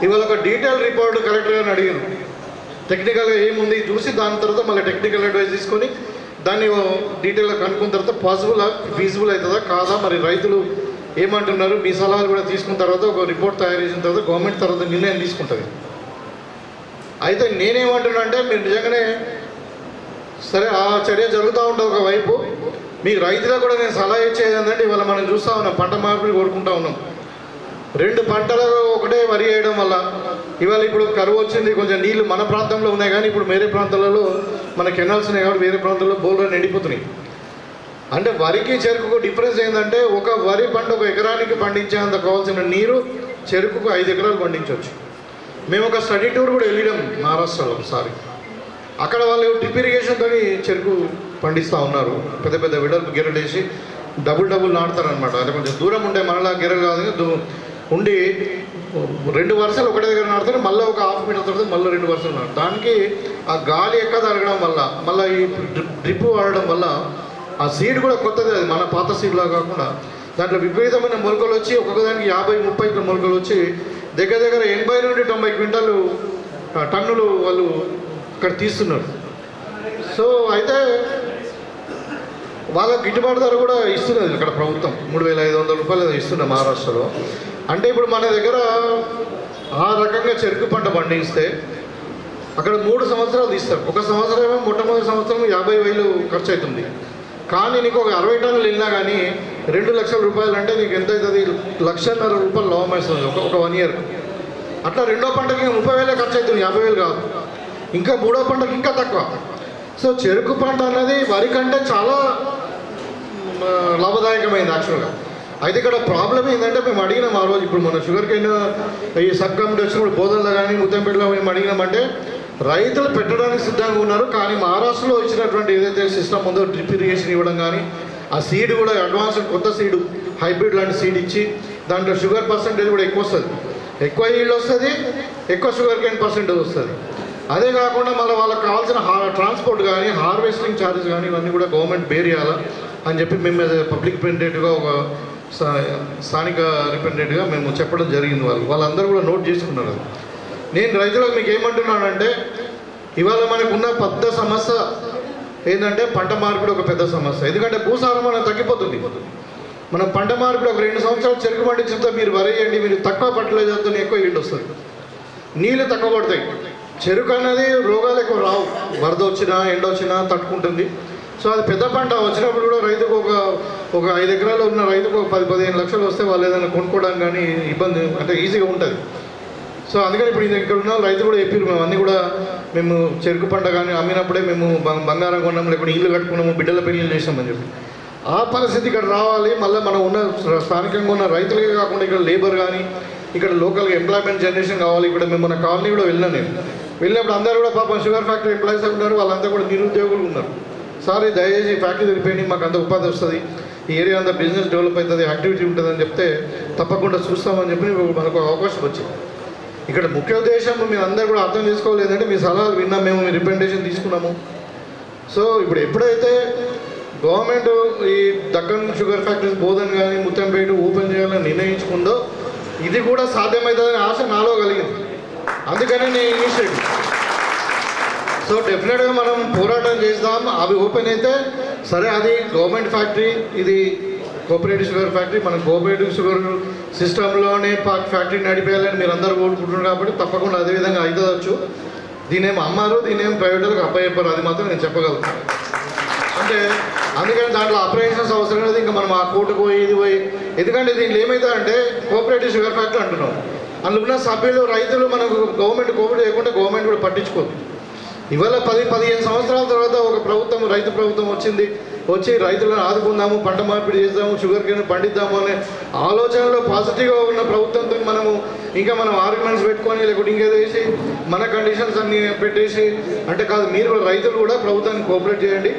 ఇవాళ ఒక డీటెయిల్ రిపోర్ట్ కలెక్టర్ గారిని అడిగారు. టెక్నికల్గా ఏముంది చూసి దాని తర్వాత మళ్ళీ టెక్నికల్ అడ్వైస్ తీసుకొని దాన్ని డీటెయిల్గా కనుక్కున్న తర్వాత ఫీజిబుల్ అవుతుందా కాదా, మరి రైతులు ఏమంటున్నారు, మీ సలహాలు కూడా తీసుకున్న తర్వాత ఒక రిపోర్ట్ తయారు చేసిన తర్వాత గవర్నమెంట్ తర్వాత నిర్ణయం తీసుకుంటుంది. అయితే నేనేమంటున్నా అంటే మీరు నిజంగానే సరే ఆ చర్య జరుగుతూ ఉంటుంది ఒకవైపు, మీకు రైతులకు కూడా నేను సలహా ఇచ్చేది ఏంటంటే ఇవాళ మనం చూస్తూ ఉన్నాం పంట మార్పిడి కోరుకుంటూ ఉన్నాం. 2 పంటలు ఒకటే వరి వేయడం వల్ల ఇవాళ ఇప్పుడు కరువు వచ్చింది, కొంచెం నీళ్లు మన ప్రాంతంలో ఉన్నాయి కానీ ఇప్పుడు వేరే ప్రాంతాలలో మన కెనాల్స్ ఉన్నాయి కాబట్టి వేరే ప్రాంతాల్లో బోర్లు ఎండిపోతున్నాయి. అంటే వరికి చెరుకుకు డిఫరెన్స్ ఏంటంటే ఒక వరి పంట 1 ఎకరానికి పండించేంత కావాల్సిన నీరు చెరుకుకు 5 ఎకరాలు పండించవచ్చు. మేము ఒక స్టడీ టూర్ కూడా వెళ్ళాం మహారాష్ట్రలో ఒకసారి. అక్కడ వాళ్ళు డ్రిప్ ఇరిగేషన్తో చెరుకు పండిస్తూ ఉన్నారు. పెద్ద పెద్ద విడల్పు గిర్రలు వేసి డబుల్ నాటుతారనమాట. అంటే కొంచెం దూరం ఉండే మనలా గిర్రలు కాదు ఉండి 2 వరుసలు ఒకటే దగ్గర నాటుతారు, మళ్ళీ ఒక ½ మీటర్ తర్వాత మళ్ళీ 2 వరుసలు నాటు. దానికి ఆ గాలి ఎక్క తరగడం వల్ల మళ్ళీ ఈ డ్రిప్ వాడడం వల్ల ఆ సీడ్ కూడా కొత్తది, అది మన పాత సీడ్లా కాకుండా దాంట్లో విపరీతమైన మొలకలు వచ్చి ఒక్కొక్కదానికి 50-30 మొలకలు వచ్చి దగ్గర 80 నుండి 90 క్వింటాలు టన్నులు వాళ్ళు ఇక్కడ తీస్తున్నారు. సో అయితే వాళ్ళ గిట్టుబాటు ధర కూడా ఇస్తున్నది ఇక్కడ ప్రభుత్వం, 3,500 రూపాయలు ఇస్తున్న మహారాష్ట్రలో. అంటే ఇప్పుడు మన దగ్గర ఆ రకంగా చెరుకు పంట పండిస్తే అక్కడ 3 సంవత్సరాలు తీస్తారు. ఒక సంవత్సరం మొట్టమొదటి సంవత్సరం 50,000 ఖర్చు అవుతుంది. కానీ నీకు ఒక 60 టన్నులు వెళ్ళినా కానీ 2 లక్షల రూపాయలు అంటే నీకు ఎంత అవుతుంది, 1,50,000 రూపాయలు లాభం వస్తుంది ఒక 1 ఇయర్. అట్లా రెండో పంటకి 30,000 ఖర్చు అవుతుంది, 50,000 కాదు. ఇంకా మూడో పంటకి ఇంకా తక్కువ. సో చెరుకు పంట అనేది వరి కంటే చాలా లాభదాయకమైంది యాక్చువల్గా. అయితే ఇక్కడ ప్రాబ్లం ఏంటంటే మేము అడిగినాం ఆ రోజు, ఇప్పుడు మన షుగర్ కేన్ ఈ సబ్ కమిటీ వచ్చినప్పుడు బోధనలో కానీ ముత్తంపేటలో మేము అడిగినామంటే రైతులు పెట్టడానికి సిద్ధంగా ఉన్నారు. కానీ మహారాష్ట్రలో ఇచ్చినటువంటి ఏదైతే సిస్టమ్ ఉందో డ్రిప్ ఇరిగేషన్ ఇవ్వడం కానీ ఆ సీడ్ కూడా అడ్వాన్స్డ్ కొత్త సీడు హైబ్రిడ్ లాంటి సీడ్ ఇచ్చి దాంట్లో షుగర్ పర్సంటేజ్ కూడా ఎక్కువ వస్తుంది. ఎక్కువ ఈల్డ్ వస్తుంది, ఎక్కువ షుగర్ కేన్ పర్సెంటేజ్ వస్తుంది. అదే కాకుండా మళ్ళీ వాళ్ళకి కావాల్సిన ట్రాన్స్పోర్ట్ కానీ హార్వెస్టింగ్ ఛార్జెస్ కానీ ఇవన్నీ కూడా గవర్నమెంట్ బేర్ చేయాలా అని చెప్పి మేము పబ్లిక్ రిప్రజెంటేటివ్గా ఒక స్థానిక రిప్రజెంటేటివ్గా మేము చెప్పడం జరిగింది. వాళ్ళందరూ కూడా నోట్ చేసుకున్నారు. నేను రైతులకు మీకు ఏమంటున్నానంటే ఇవాళ మనకున్న పెద్ద సమస్య ఏంటంటే పంట మార్పిడి ఒక పెద్ద సమస్య. ఎందుకంటే భూసారం అనేది తగ్గిపోతుంది. మనం పంట మార్పిడి ఒక 2 సంవత్సరాలు చెరుకు పండించితే మీరు వరేయండి, మీరు తక్కువ ఫర్టిలైజర్తో ఎక్కువ ఈల్డ్ వస్తుంది, నీళ్ళు తక్కువ పడతాయి. చెరుకు అనేది రోగాలు ఎక్కువ రావు, వరద వచ్చినా ఎండ వచ్చినా తట్టుకుంటుంది. సో అది పెద్ద పంట వచ్చినప్పుడు కూడా రైతుకు ఒక 5 ఎకరాలు ఉన్న రైతుకు 10-15 లక్షలు వస్తే వాళ్ళు ఏదైనా కొనుక్కోవడానికి కానీ ఇబ్బంది అంటే ఈజీగా ఉంటుంది. సో అందుకని ఇప్పుడు ఇక్కడ ఉన్న రైతు కూడా చెప్పారు, మేము అన్నీ కూడా మేము చెరుకు పంట కానీ అమ్మినప్పుడే మేము బంగారం కొన్నాము, లేకపోతే ఇల్లు కట్టుకున్నాము, బిడ్డల పెళ్లి చేసామని చెప్పి. ఆ పరిస్థితి ఇక్కడ రావాలి. మళ్ళీ మనం ఉన్న స్థానికంగా ఉన్న రైతులే కాకుండా ఇక్కడ లేబర్ కానీ ఇక్కడ లోకల్గా ఎంప్లాయ్మెంట్ జనరేషన్ కావాలి. ఇక్కడ మేము మన కాలనీ కూడా వెళ్ళినప్పుడు అందరూ కూడా పాపం షుగర్ ఫ్యాక్టరీ ఎంప్లాయీస్ ఉన్నారు, వాళ్ళంతా కూడా నిరుద్యోగులు ఉన్నారు. సార్ దయచేసి ఫ్యాక్టరీ తెరిపోయింది, మాకు అంత ఉపాధి వస్తుంది, ఈ ఏరియా అంతా బిజినెస్ డెవలప్ అవుతుంది, యాక్టివిటీ ఉంటుందని చెప్తే తప్పకుండా చూస్తామని చెప్పి మనకు అవకాశం వచ్చింది. ఇక్కడ ముఖ్య ఉద్దేశం మీరు అందరూ కూడా అర్థం చేసుకోవాలి ఏంటంటే మీ సలహాలు విన్నాం, మేము మీ రిప్రజెంటేషన్ తీసుకున్నాము. సో ఇప్పుడు ఎప్పుడైతే గవర్నమెంట్ ఈ దక్కన్ షుగర్ ఫ్యాక్టరీస్ బోధన్ కానీ ముత్తంపేట ఓపెన్ చేయాలని నిర్ణయించుకుందో ఇది కూడా సాధ్యమవుతుందని ఆశ నాలో కలిగింది. అందుకని నేను ఇనిషియేటివ్. సో డెఫినెట్గా మనం పోరాటం చేద్దాం. అవి ఓపెన్ అయితే సరే, అది గవర్నమెంట్ ఫ్యాక్టరీ, ఇది కోఆపరేటివ్ షుగర్ ఫ్యాక్టరీ. మనం కోఆపరేటివ్ షుగర్ సిస్టంలోనే ఫ్యాక్టరీ నడిపేయాలని మీరు అందరూ కోరుకుంటున్నారు కాబట్టి తప్పకుండా అదేవిధంగా అవుతుందచ్చు. దీనేం అమ్మారు, దీనేం ప్రైవేట్లకు అప్పచెప్పారు, అది మాత్రం నేను చెప్పగలుగుతాను. అంటే అందుకని దాంట్లో అప్రహెన్షన్స్ అవసరం లేదు. ఇంకా మనం ఆ కోర్టు పోయి ఇది పోయి, ఎందుకంటే దీంట్లో ఏమవుతుందంటే కోఆపరేటివ్ షుగర్ ఫ్యాక్టరీ అంటున్నాం, అందులో ఉన్న సభ్యులు రైతులు మనకు గవర్నమెంట్ కోఆపరేట్ చేయకుండా గవర్నమెంట్ కూడా పట్టించుకోదు. ఇవాళ 10-15 సంవత్సరాల తర్వాత ఒక ప్రభుత్వం, రైతు ప్రభుత్వం వచ్చి రైతులను ఆదుకుందాము, పంట మార్పిడి చేద్దాము, షుగర్ కేన్ పండిద్దాము అనే ఆలోచనలో పాజిటివ్గా ఉన్న ప్రభుత్వంతో మనము ఇంకా మనం ఆర్గ్యుమెంట్స్ పెట్టుకొని లేకపోతే ఇంకేదో వేసి మన కండిషన్స్ అన్నీ పెట్టేసి అంటే కాదు. మీరు రైతులు కూడా ప్రభుత్వాన్ని కోఆపరేట్ చేయండి,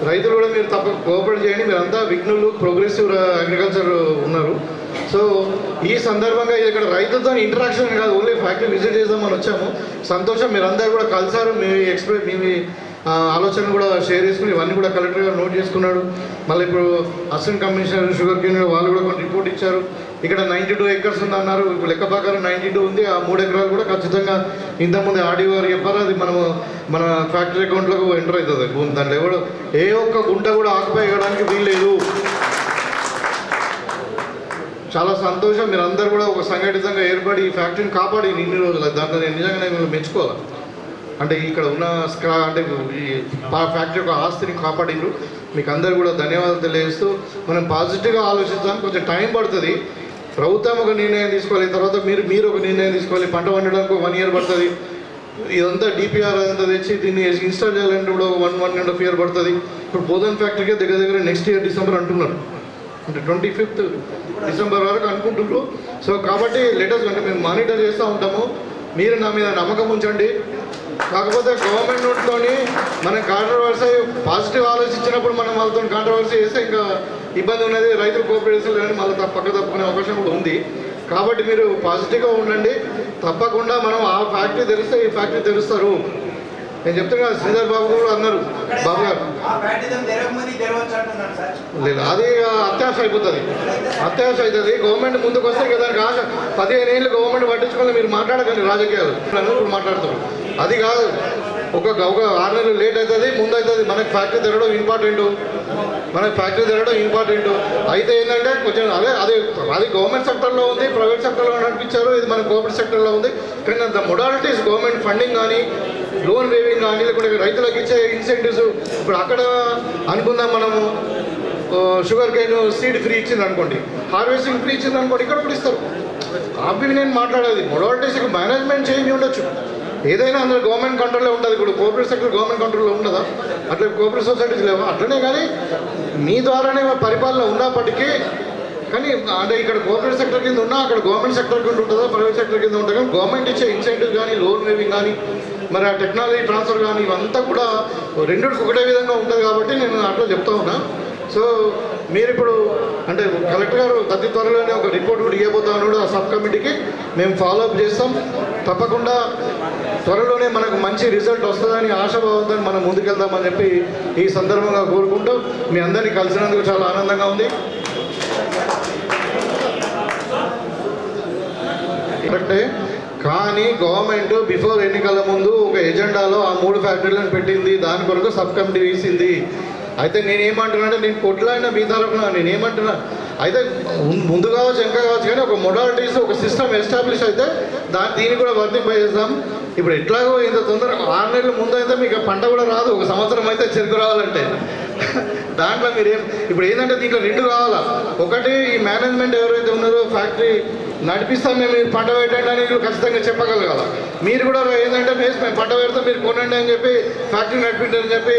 రైతులు కూడా మీరు తప్ప కోఆపరేట్ చేయండి. మీరంతా విఘ్నులు, ప్రోగ్రెసివ్ అగ్రికల్చర్ ఉన్నారు. సో ఈ సందర్భంగా ఇక్కడ రైతులతో ఇంటరాక్షన్ కాదు, ఓన్లీ ఫ్యాక్టరీ విజిట్ చేద్దామని వచ్చాము. సంతోషం, మీరందరూ కూడా కలిసారు, మీ ఆలోచన కూడా షేర్ చేసుకుని ఇవన్నీ కూడా కలెక్టర్ గారు నోట్ చేసుకున్నాడు. మళ్ళీ ఇప్పుడు అసిస్టెంట్ కమిషనర్ షుగర్ కేన్ వాళ్ళు కూడా కొన్ని రిపోర్ట్ ఇచ్చారు. ఇక్కడ 92 acres ఉంది అన్నారు, ఇప్పుడు లెక్క ప్రకారం 92 ఉంది. ఆ 3 ఎకరాలు కూడా ఖచ్చితంగా ఇంతకుముందు ఆడియో గారు చెప్పారు, అది మన ఫ్యాక్టరీ అకౌంట్లోకి ఎంటర్ అవుతుంది భూమి. దాంట్లో ఎవరు ఏ ఒక్క గుంట కూడా ఆక్యుపై చేయడానికి వీల్లేదు. చాలా సంతోషం, మీరు అందరూ కూడా ఒక సంఘటితంగా ఏర్పడి ఈ ఫ్యాక్టరీని కాపాడి ఇన్ని రోజులు. దాంట్లో నేను నిజంగా నేను మెచ్చుకోవాలి. అంటే ఇక్కడ ఉన్న అంటే ఈ ఫ్యాక్టరీ యొక్క ఆస్తిని కాపాడిండ్రు. మీకు అందరూ కూడా ధన్యవాదాలు తెలియజేస్తూ మనం పాజిటివ్గా ఆలోచిస్తాం. కొంచెం టైం పడుతుంది. ప్రభుత్వం ఒక నిర్ణయం తీసుకోవాలి, తర్వాత మీరు ఒక నిర్ణయం తీసుకోవాలి. పంట పండడానికి 1 year పడుతుంది. ఇదంతా DPR అదంతా తెచ్చి దీన్ని ఇన్స్టాల్ చేయాలంటే కూడా 1.5 year పడుతుంది. ఇప్పుడు బోధన్ ఫ్యాక్టరీకే దగ్గర నెక్స్ట్ ఇయర్ December అంటున్నారు, అంటే 25th December వరకు అనుకుంటున్నారు. సో కాబట్టి లెటర్స్ అంటే మేము మానిటర్ చేస్తూ ఉంటాము. మీరు నా మీద నమ్మకం ఉంచండి. కాకపోతే గవర్నమెంట్ నోట్తో మనం కాంట్రవర్సీ పాజిటివ్ ఆలోచించినప్పుడు మనం వాళ్ళతో కాంట్రవర్సీ చేస్తే ఇంకా ఇబ్బంది ఉన్నది. రైతులు కోఆపరేటివ్స్ కానీ మళ్ళీ తప్పుకునే అవకాశం కూడా ఉంది. కాబట్టి మీరు పాజిటివ్గా ఉండండి. తప్పకుండా మనం ఆ ఫ్యాక్టరీ తెరిస్తే ఈ ఫ్యాక్టరీ తెరుస్తారు. నేను చెప్తున్నా కదా, శ్రీధర్ బాబు కూడా అన్నారు, బాబు గారు లేదు, అది అత్యాశ అయిపోతుంది. గవర్నమెంట్ ముందుకు వస్తే కదా దానికి ఆశ. 15 ఏళ్ళు గవర్నమెంట్ పట్టించుకోవాలి. మీరు మాట్లాడకండి రాజకీయాలు, ఇప్పుడు మాట్లాడుతున్నారు. అది కాదు, ఒక 6 నెలలు లేట్ అవుతుంది, ముందు అవుతుంది. మనకి ఫ్యాక్టరీ తెరవడం ఇంపార్టెంట్. అయితే ఏంటంటే కొంచెం అది గవర్నమెంట్ సెక్టర్లో ఉంది, ప్రైవేట్ సెక్టర్లో నడిపించారు, ఇది మన కోఆపరేటివ్ సెక్టర్లో ఉంది. కానీ అంత మొడాలిటీస్ గవర్నమెంట్ ఫండింగ్ కానీ లోన్ వేవింగ్ కానీ లేకుంటే రైతులకు ఇచ్చే ఇన్సెంటివ్స్, ఇప్పుడు అక్కడ అనుకుందాం మనము షుగర్ కేన్ సీడ్ ఫ్రీ ఇచ్చింది అనుకోండి, హార్వెస్టింగ్ ఫ్రీ ఇచ్చింది అనుకోండి, ఇక్కడ కూడా ఇస్తారు. అవి నేను మాట్లాడేది మొడాలిటీస్ మేనేజ్మెంట్ చేంజ్ ఉండొచ్చు. ఏదైనా అందులో గవర్నమెంట్ కంట్రోల్లో ఉంటుంది. ఇప్పుడు కోఆపరేటివ్ సెక్టర్ గవర్నమెంట్ కంట్రోల్లో ఉండదా? అట్లా కోఆపరేటివ్ సొసైటీస్ లేవా? అట్లనే కానీ మీ ద్వారానే పరిపాలన ఉన్నప్పటికీ కానీ అంటే ఇక్కడ కోఆపరేటివ్ సెక్టర్ కింద ఉన్నా అక్కడ గవర్నమెంట్ సెక్టర్ కింద ఉంటుందా, ప్రైవేట్ సెక్టర్ కింద ఉంటుంది. కానీ గవర్నమెంట్ ఇచ్చే ఇన్సెంటివ్ కానీ లోన్ వేవింగ్ కానీ మరి ఆ టెక్నాలజీ ట్రాన్స్ఫర్ కానీ ఇవంతా కూడా రెండుకి ఒకటే విధంగా ఉంటుంది. కాబట్టి నేను అట్లా చెప్తా ఉన్నా. సో మీరు ఇప్పుడు అంటే కలెక్టర్ గారు అతి త్వరలోనే ఒక రిపోర్ట్ కూడా ఇవ్వబోతా ఉన్నాడు ఆ సబ్ కమిటీకి. మేము ఫాలోఅప్ చేస్తాం. తప్పకుండా త్వరలోనే మనకు మంచి రిజల్ట్ వస్తుందని ఆశాభావంతో మనం ముందుకెళ్దామని చెప్పి ఈ సందర్భంగా కోరుకుంటూ మీ అందరినీ కలిసినందుకు చాలా ఆనందంగా ఉంది. కరెక్టే, కానీ గవర్నమెంట్ బిఫోర్ ఎన్నికల ముందు ఒక ఎజెండాలో ఆ 3 ఫ్యాక్టరీలను పెట్టింది, దాని కొరకు సబ్ కమిటీ వేసింది. అయితే నేనేమంటున్నా అంటే నేను కొట్లాడిన మీ తరఫున నేనేమంటున్నా అయితే ముందు కావచ్చు ఇంకా కావచ్చు కానీ ఒక మొడాలిటీస్ ఒక సిస్టమ్ ఎస్టాబ్లిష్ అయితే దీన్ని కూడా వర్తింపజేస్తాం. ఇప్పుడు ఎట్లాగో ఇంత తొందరగా 6 నెలల ముందు అయితే మీకు పంట కూడా రాదు, 1 సంవత్సరం అయితే చెరుకు రావాలంటే. దాంట్లో మీరు ఇప్పుడు ఏంటంటే దీంట్లో 2 కావాలా. ఒకటి ఈ మేనేజ్మెంట్ ఎవరైతే ఉన్నారో ఫ్యాక్టరీ నడిపిస్తాం మేము, మీరు పంట పెట్టండి అని ఖచ్చితంగా చెప్పగలగాల. మీరు కూడా ఏంటంటే మేము పంట పెడతాం మీరు కొనండి అని చెప్పి ఫ్యాక్టరీ నడిపించని చెప్పి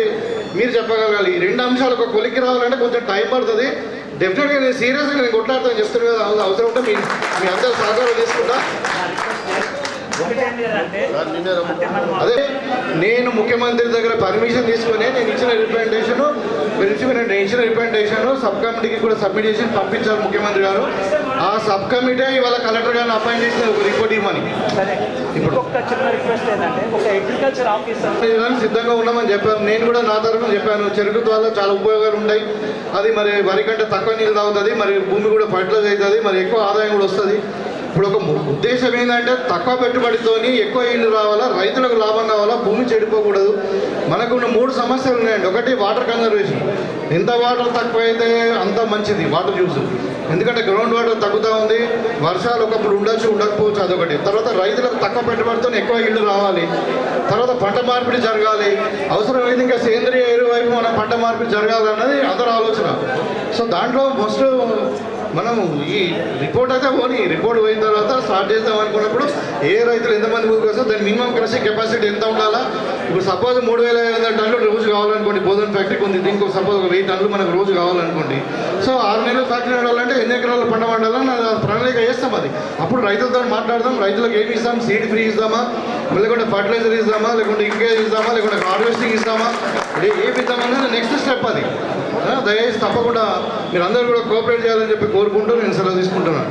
మీరు చెప్పగలగాలి. ఈ 2 అంశాలు ఒక కొలిక్కి రావాలంటే కొంచెం టైం పడుతుంది. డెఫినెట్గా నేను సీరియస్గా నేను కొట్లాడతాను చెప్తాను కదా, అవసరం ఉంటే మీ అందరూ సహకారం తీసుకుంటా. అదే నేను ముఖ్యమంత్రి దగ్గర పర్మిషన్ తీసుకుని నేను ఇచ్చిన రిప్రజెంటేషన్ సబ్ కమిటీకి కూడా సబ్మిట్ చేసి పంపించారు ముఖ్యమంత్రి గారు. ఆ సబ్ కమిటీ ఇవాళ కలెక్టర్ గారిని అపాయింట్ చేసిన ఒక రిపోర్ట్ ఇవ్వమని. ఇప్పుడు సిద్ధంగా ఉన్నామని చెప్పాను. నేను కూడా నా తరఫున చెప్పాను, చెరుకు ద్వారా చాలా ఉపయోగాలు ఉంటాయి. అది మరి వరి కంటే తక్కువ నీళ్ళు తాగుతుంది, మరి భూమి కూడా ఫర్టిలైజ్ అవుతుంది, మరి ఎక్కువ ఆదాయం కూడా వస్తుంది. ఇప్పుడు ఒక ఉద్దేశం ఏంటంటే తక్కువ పెట్టుబడితోని ఎక్కువ ఇల్లు రావాలా, రైతులకు లాభం కావాలా, భూమి చెడిపోకూడదు. మనకు ఉన్న 3 సమస్యలు ఉన్నాయండి. ఒకటి వాటర్ కన్జర్వేషన్, ఎంత వాటర్ తక్కువ అయితే అంత మంచిది వాటర్ యూజ్. ఎందుకంటే గ్రౌండ్ వాటర్ తగ్గుతూ ఉంది, వర్షాలు ఒకప్పుడు ఉండొచ్చు ఉండకపోవచ్చు, అదొకటి. తర్వాత రైతులకు తక్కువ పెట్టుబడితో ఎక్కువ ఇల్లు రావాలి. తర్వాత పంట మార్పిడి జరగాలి, అవసరమైతే ఇంకా సేంద్రియ ఎరువు వైపు మనం పంట మార్పిడి జరగాలన్నది అందరూ ఆలోచన. సో దాంట్లో మోస్ట్ మనం ఈ రిపోర్ట్ అయితే రిపోర్ట్ పోయిన తర్వాత స్టార్ట్ చేద్దాం అనుకున్నప్పుడు ఏ రైతులు ఎంతమంది ముందుకు వస్తారు, దాని మినిమం కృషి కెపాసిటీ ఎంత ఉండాలా. ఇప్పుడు సపోజ్ 3500 టన్నులు రోజు కావాలనుకోండి, బోధన్ ఫ్యాక్టరీకి ఉంది, దీనికి సపోజ్ ఒక 1000 టన్నులు మనకు రోజు కావాలనుకోండి. సో 6 నెలలు ఫ్యాక్టరీ నడవాలంటే ఎన్ని ఎకరాలు పంట పండాలని ప్రణాళిక చేస్తాం. అది అప్పుడు రైతులతో మాట్లాడదాం, రైతులకు ఏమి ఇస్తాం, సీడ్ ఫ్రీ ఇద్దామా, లేకుంటే ఫర్టిలైజర్ ఇద్దామా, లేకుంటే ఇంకేజ్ ఇద్దామా, లేకుంటే హార్వెస్టింగ్ ఇద్దామా, ఏమి ఇద్దామనేది నెక్స్ట్ స్టెప్. అది దయచేసి తప్పకుండా మీరు అందరూ కూడా కోఆపరేట్ చేయాలని చెప్పి కోరుకుంటూ నేను సెలవు తీసుకుంటున్నాను.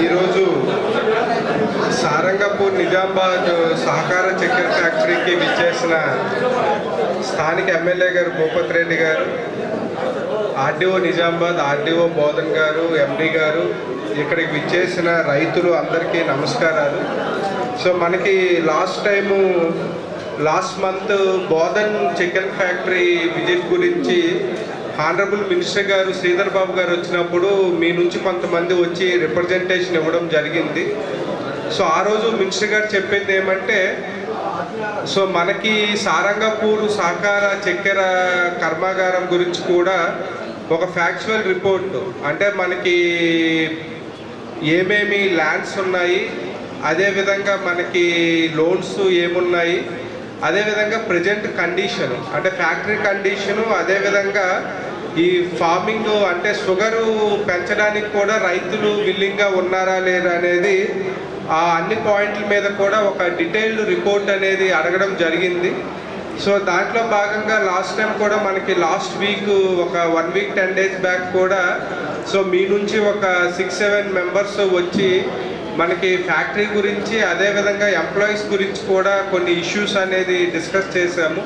ఈరోజు సారంగపూర్ నిజామాబాద్ సహకార చక్కెర ఫ్యాక్టరీకి విచ్చేసిన స్థానిక ఎమ్మెల్యే గారు భూపత్ రెడ్డి గారు, ఆర్డీఓ నిజామాబాద్, ఆర్డీఓ బోధన్ గారు, ఎండి గారు, ఇక్కడికి విచ్చేసిన రైతులు అందరికీ నమస్కారాలు. సో మనకి last month Bodhan chicken factory visit గురించి ఆనరబుల్ మినిస్టర్ గారు శ్రీధర్ బాబు గారు వచ్చినప్పుడు మీ నుంచి కొంతమంది వచ్చి రిప్రజెంటేషన్ ఇవ్వడం జరిగింది. సో ఆ రోజు మినిస్టర్ గారు చెప్పింది ఏమంటే, సో మనకి సారంగపూర్ సహకార చక్కెర కర్మాగారం గురించి కూడా ఒక ఫ్యాక్చువల్ రిపోర్ట్, అంటే మనకి ఏమేమి ల్యాండ్స్ ఉన్నాయి, అదేవిధంగా మనకి లోన్స్ ఏమున్నాయి, అదేవిధంగా ప్రజెంట్ కండిషను అంటే ఫ్యాక్టరీ కండిషను, అదేవిధంగా ఈ ఫార్మింగ్ అంటే షుగరు పెంచడానికి కూడా రైతులు విల్లింగ్గా ఉన్నారా లేదా అనేది ఆ అన్ని పాయింట్ల మీద కూడా ఒక డీటెయిల్డ్ రిపోర్ట్ అనేది అడగడం జరిగింది. సో దాంట్లో భాగంగా లాస్ట్ టైం కూడా మనకి లాస్ట్ వీక్ ఒక 1 వీక్ 10 డేస్ బ్యాక్ కూడా సో మీ నుంచి ఒక 6-7 మెంబర్స్ వచ్చి మనకి ఫ్యాక్టరీ గురించి అదేవిధంగా ఎంప్లాయీస్ గురించి కూడా కొన్ని ఇష్యూస్ అనేది డిస్కస్ చేశాము.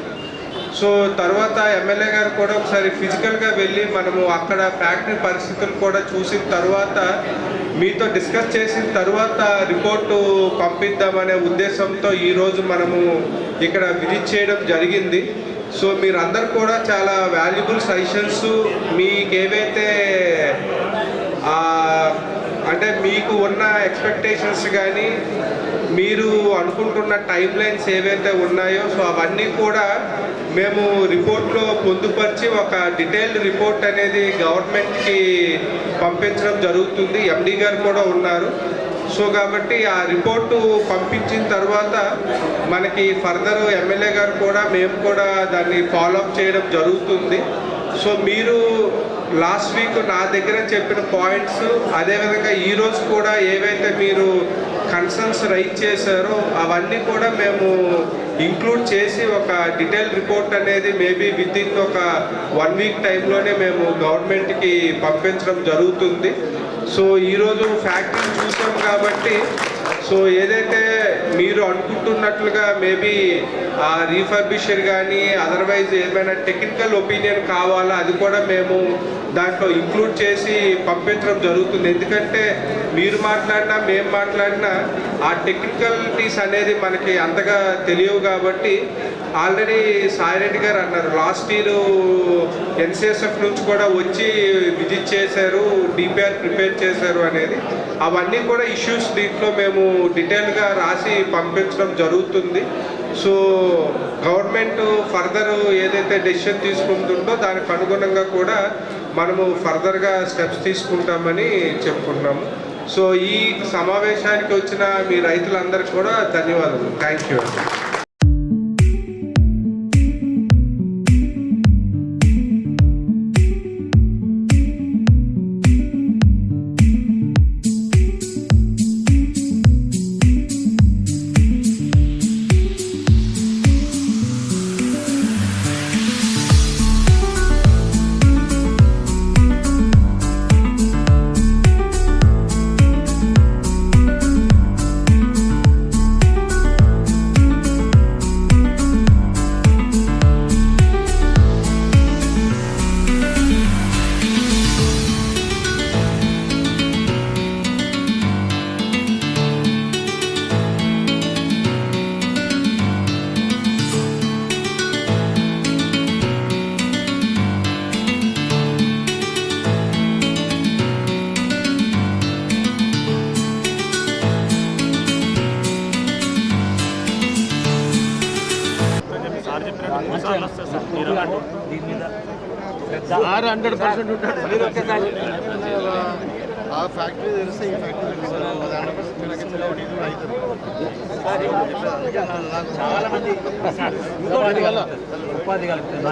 సో తర్వాత ఎమ్మెల్యే గారు కూడా ఒకసారి ఫిజికల్గా వెళ్ళి మనము అక్కడ ఫ్యాక్టరీ పరిస్థితులు కూడా చూసిన తర్వాత మీతో డిస్కస్ చేసిన తర్వాత రిపోర్టు పంపిద్దామనే ఉద్దేశంతో ఈరోజు మనము ఇక్కడ విజిట్ చేయడం జరిగింది. సో మీరందరూ కూడా చాలా వాల్యుబుల్ సజెషన్స్, మీకు ఏవైతే అంటే మీకు ఉన్న ఎక్స్పెక్టేషన్స్ కానీ మీరు అనుకుంటున్న టైం లైన్స్ ఏవైతే ఉన్నాయో సో అవన్నీ కూడా మేము రిపోర్ట్లో పొందుపరిచి ఒక డీటెయిల్డ్ రిపోర్ట్ అనేది గవర్నమెంట్కి పంపించడం జరుగుతుంది. ఎండి గారు కూడా ఉన్నారు. సో కాబట్టి ఆ రిపోర్టు పంపించిన తర్వాత మనకి ఫర్దర్ ఎమ్మెల్యే గారు కూడా మేము కూడా దాన్ని ఫాలోఅప్ చేయడం జరుగుతుంది. సో మీరు లాస్ట్ వీక్ నా దగ్గర చెప్పిన పాయింట్స్, అదేవిధంగా ఈరోజు కూడా ఏవైతే మీరు కన్సర్న్స్ రైజ్ చేశారో అవన్నీ కూడా మేము ఇంక్లూడ్ చేసి ఒక డీటెయిల్ రిపోర్ట్ అనేది మేబీ విత్ ఇన్ ఒక 1 వీక్ టైంలోనే మేము గవర్నమెంట్కి పంపించడం జరుగుతుంది. సో ఈరోజు ఫ్యాక్టరీ చూసాం కాబట్టి సో ఏదైతే మీరు అనుకుంటున్నట్లుగా మేబీ ఆ రీఫర్బిషర్ కానీ అదర్వైజ్ ఏమైనా టెక్నికల్ ఒపీనియన్ కావాలా అది కూడా మేము దాంట్లో ఇంక్లూడ్ చేసి పంపించడం జరుగుతుంది. ఎందుకంటే మీరు మాట్లాడినా మేము మాట్లాడినా ఆ టెక్నికలిటీస్ అనేది మనకి అంతగా తెలియవు కాబట్టి ఆల్రెడీ సాయిరెడ్డి గారు అన్నారు లాస్ట్ ఇయర్ ఎన్సిఎస్ఎఫ్ నుంచి కూడా వచ్చి విజిట్ చేశారు, డిపిఆర్ ప్రిపేర్ చేశారు అనేది అవన్నీ కూడా ఇష్యూస్ దీంట్లో మేము డీటెయిల్గా రాసి పంపించడం జరుగుతుంది. సో గవర్నమెంట్ ఫర్దర్ ఏదైతే డెసిషన్ తీసుకుంటుందో దానికి అనుగుణంగా కూడా మనము ఫర్దర్గా స్టెప్స్ తీసుకుంటామని చెప్పుకుంటున్నాము. సో ఈ సమావేశానికి వచ్చిన మీ రైతులందరికీ కూడా ధన్యవాదాలు. Thank you. ఆ ఫ్యాక్టరీ తెలిస్తే ఈ ఫ్యాక్టరీ చాలా మంది ఉపాధి కలుగుతుంది.